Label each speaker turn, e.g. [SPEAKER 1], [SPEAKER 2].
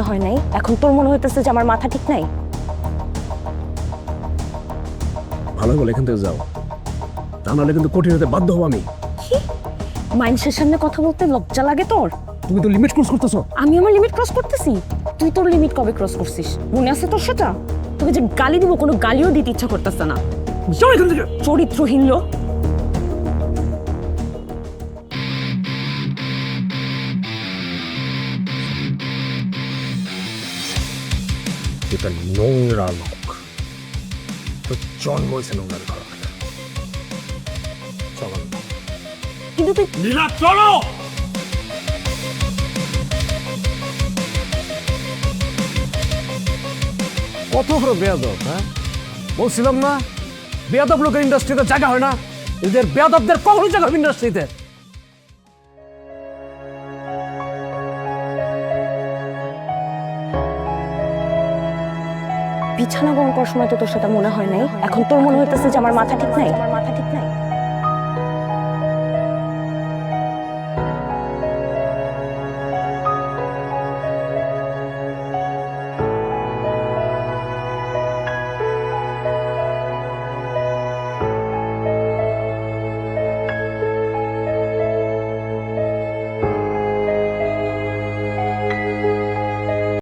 [SPEAKER 1] হয় নাই, এখন তোর মনে হইতেছে যে আমার মাথা ঠিক নাই।
[SPEAKER 2] ভালো বলে এখান থেকে যাও, তা নাহলে কিন্তু কঠিন হতে বাধ্য হবো আমি।
[SPEAKER 1] মানুষের সামনে কথা বলতে লজ্জা লাগে তোর?
[SPEAKER 2] তুমি তো লিমিট ক্রস করতেছো।
[SPEAKER 1] আমি আমার লিমিট ক্রস করতেছি? তুই তোর লিমিট কবে ক্রস করছিস? মনে আছে তোর সেটা? তোকে যে গালি দিব, কোনো গালিও দিতে ইচ্ছা করতেছে না।
[SPEAKER 2] যাও এখান থেকে।
[SPEAKER 1] চরিত্রহীন লোক।
[SPEAKER 2] এটা নোংরা লোক, তো জন্ম হয়েছে নোংরা ঘর। চলো
[SPEAKER 1] কিন্তু তুই
[SPEAKER 2] নীলা, চলো। কত বড় বেয়াদব, হ্যাঁ? বলছিলাম না বেয়াদব লোকের ইন্ডাস্ট্রিতে জায়গা হয় না, এদের বেয়াদবদের কখনো জায়গা হবে ইন্ডাস্ট্রিতে।
[SPEAKER 1] বিছানা গরম করার সময় তো তোর সেটা মনে হয় নাই, এখন তোর মনে হইতেছে যে আমার মাথা ঠিক নাই।